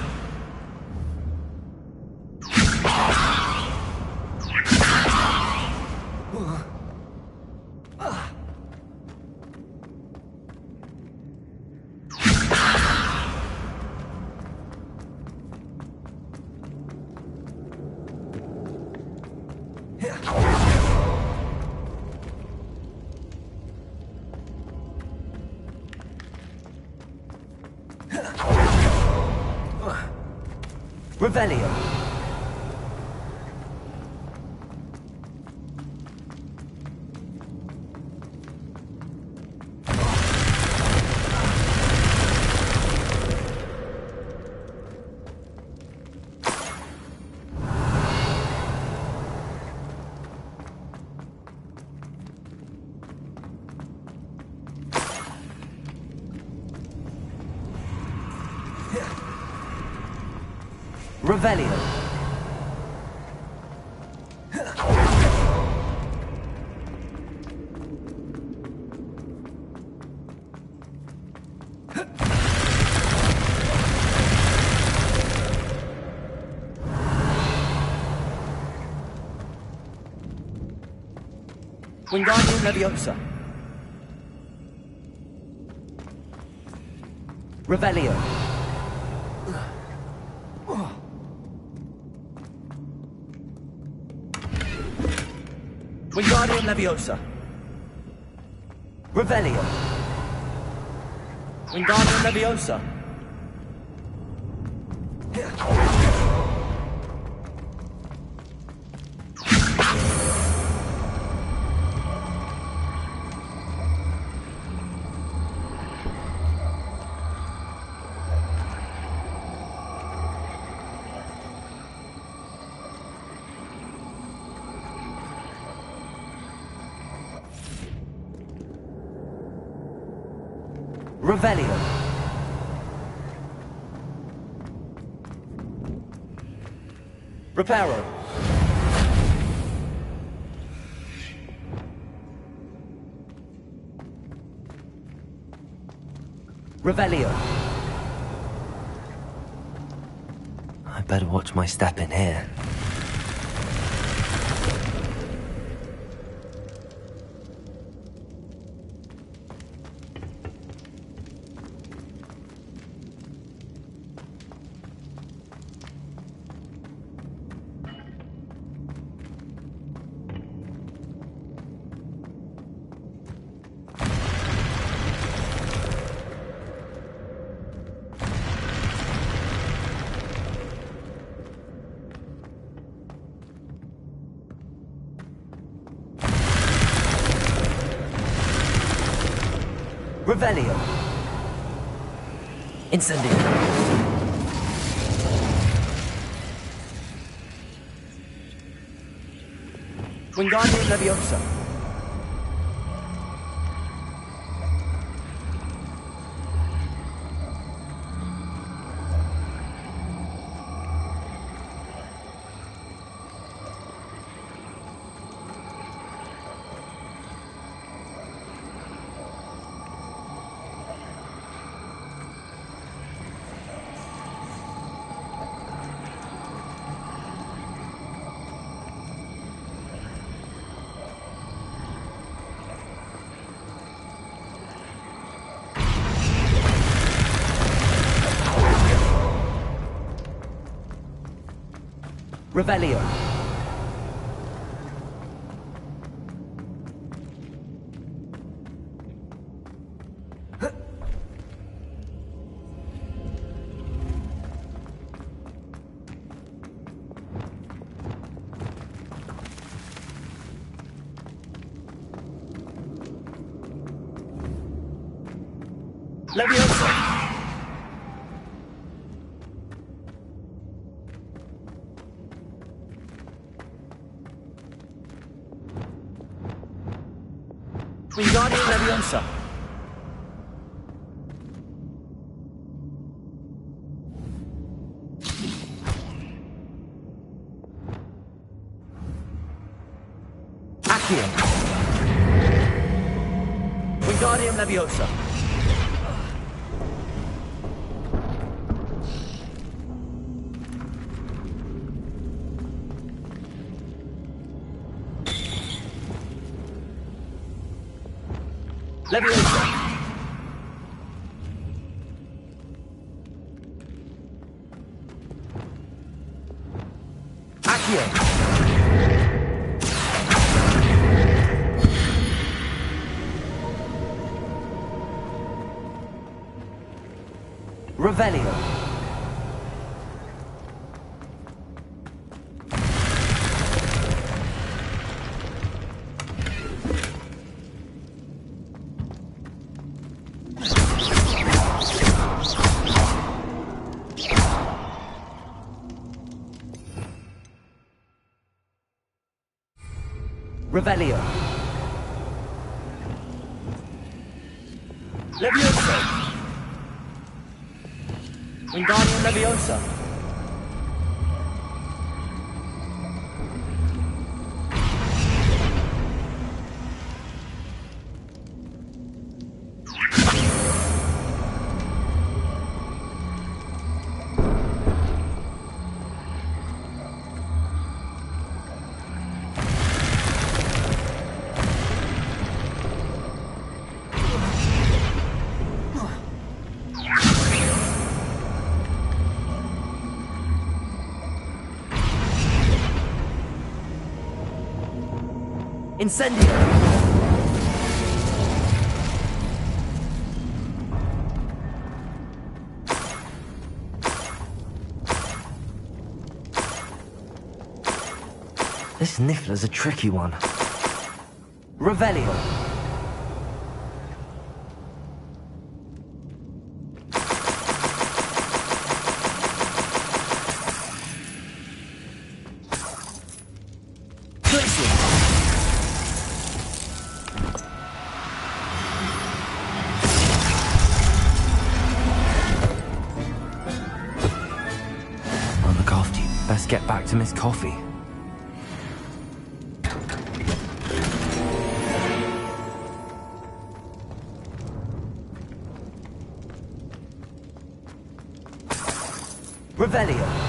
Revelio. Revelio. Wingardium Leviosa. Revelio. Wingardium Leviosa. Revelio. Wingardium Leviosa. Revelio. Reparo. Revelio. I better watch my step in here. Revelio. Incendio. Wingardium Leviosa. Revelio. Leviosa. Wingardium Leviosa. Accio. Wingardium Leviosa. Leviosa. Accio. Revelio. Revelio. Leviosa. Wingardium Leviosa. Incendio. This Niffler's a tricky one. Revelio. Best get back to Miss Coffee. Revelio.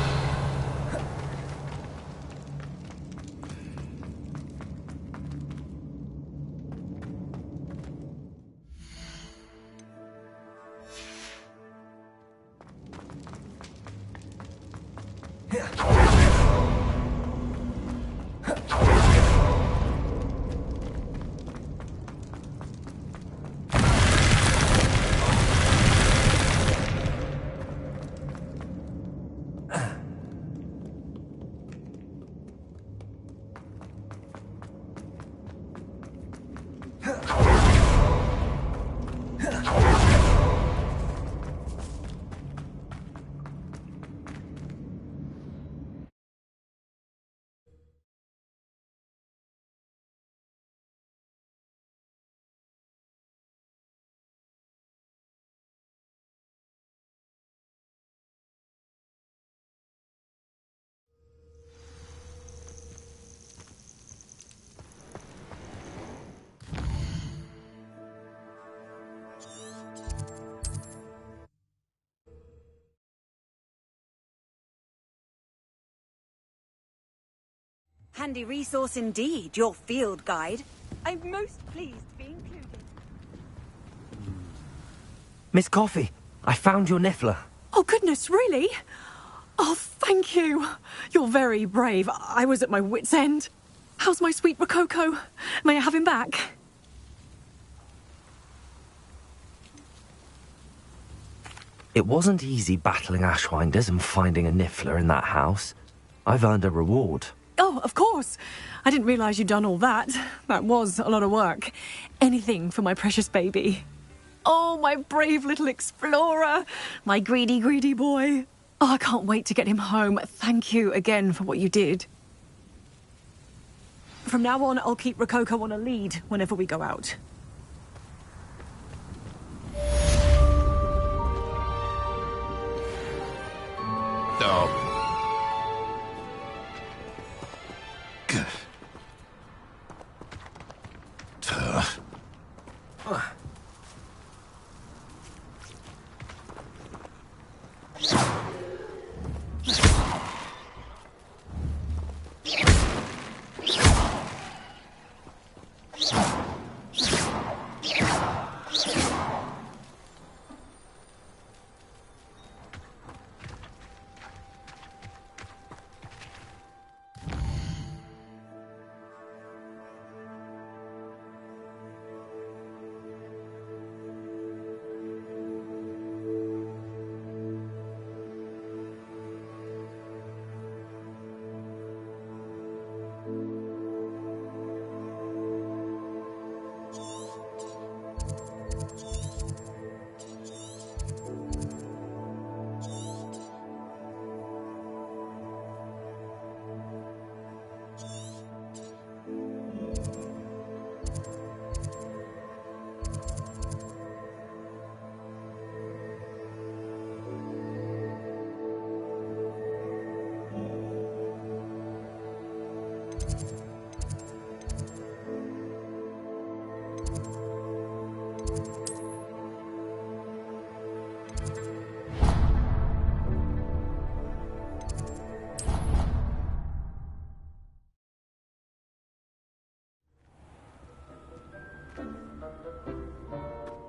Handy resource indeed, your field guide. I'm most pleased to be included. Miss Coffee, I found your Niffler. Oh, goodness, really? Oh, thank you. You're very brave. I was at my wit's end. How's my sweet Rococo? May I have him back? It wasn't easy battling Ashwinders and finding a Niffler in that house. I've earned a reward. Oh, of course. I didn't realise you'd done all that. That was a lot of work. Anything for my precious baby. Oh, my brave little explorer. My greedy, greedy boy. Oh, I can't wait to get him home. Thank you again for what you did. From now on, I'll keep Rococo on a lead whenever we go out. Oh. Good. Tough.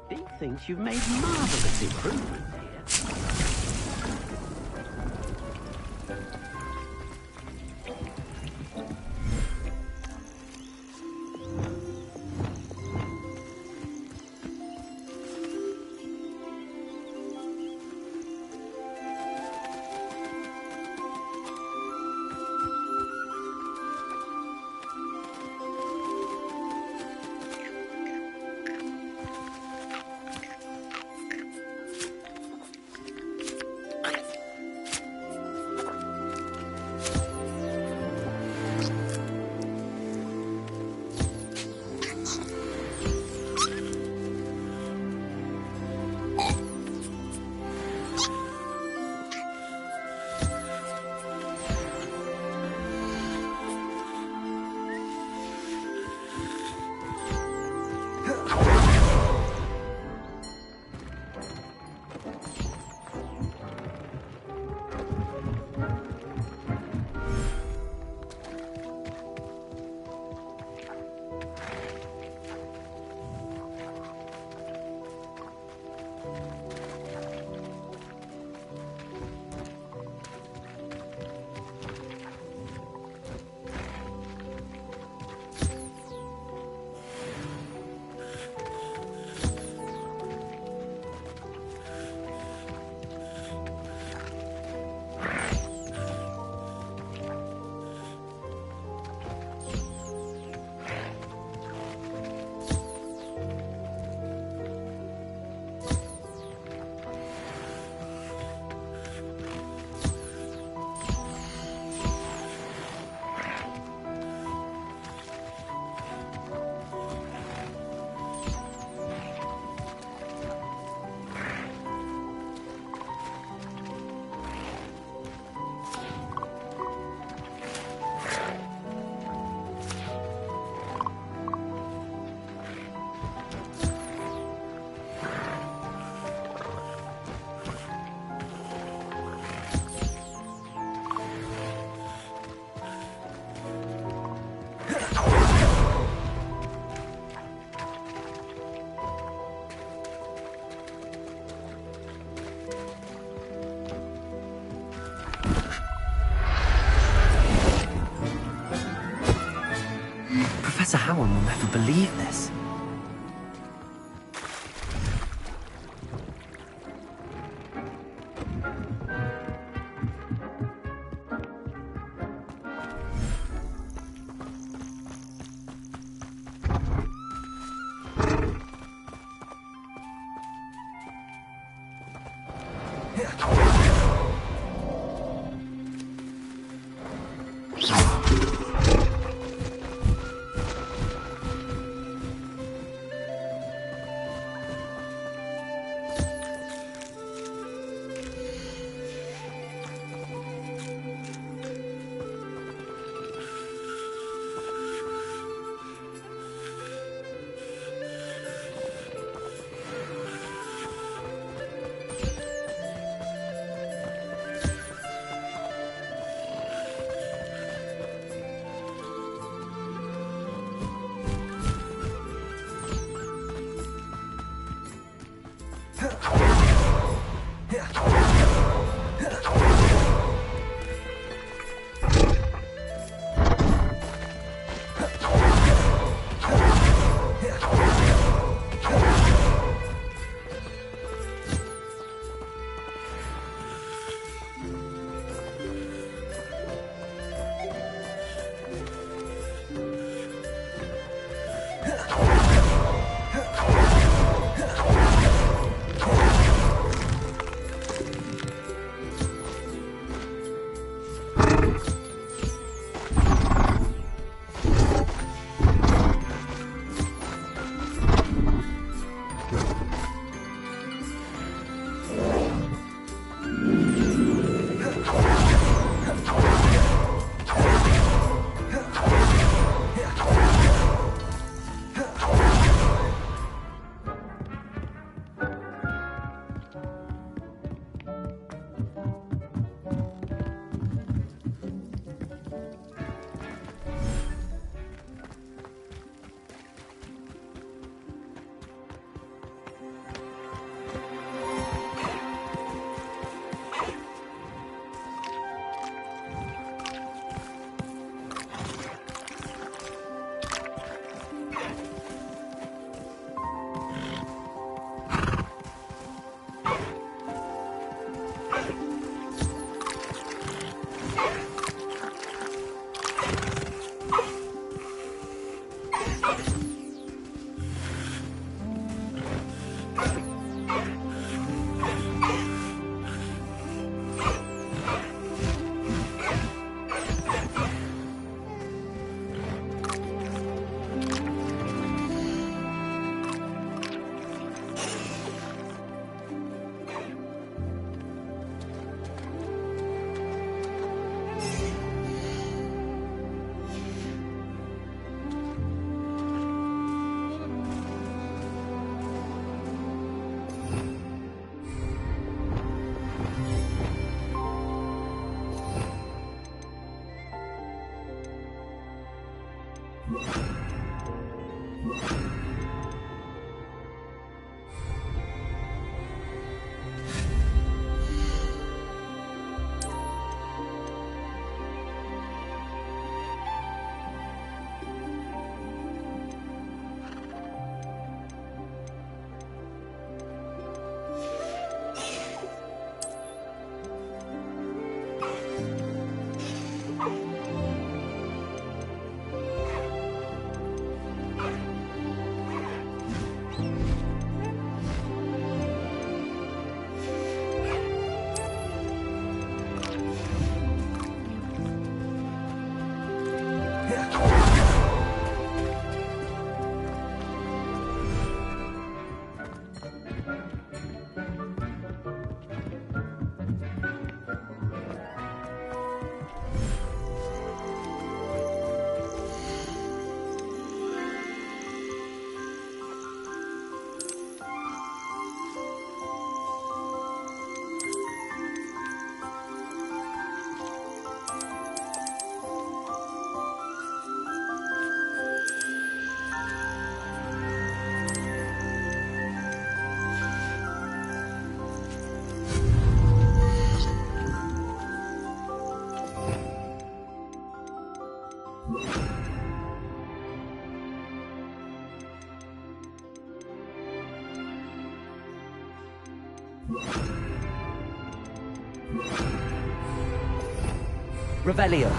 He thinks you've made marvellous improvement here. Professor Howard will never believe this. Revelio.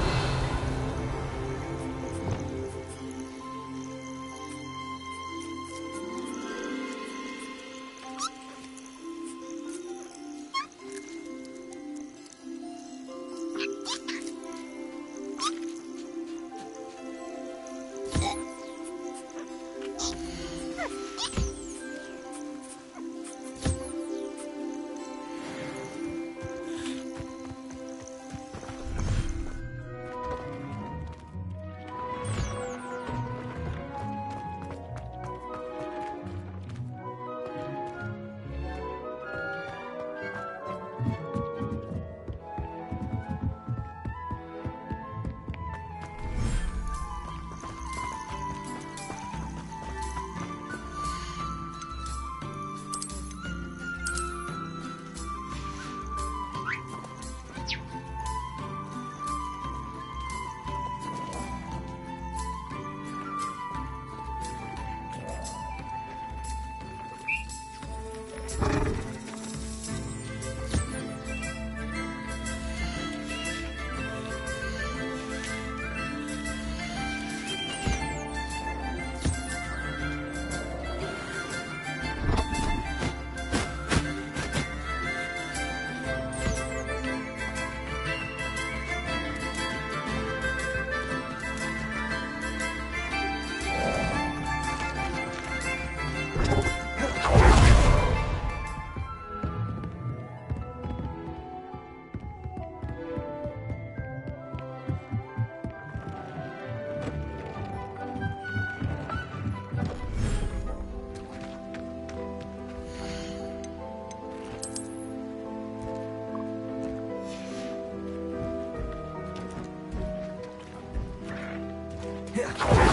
Yeah.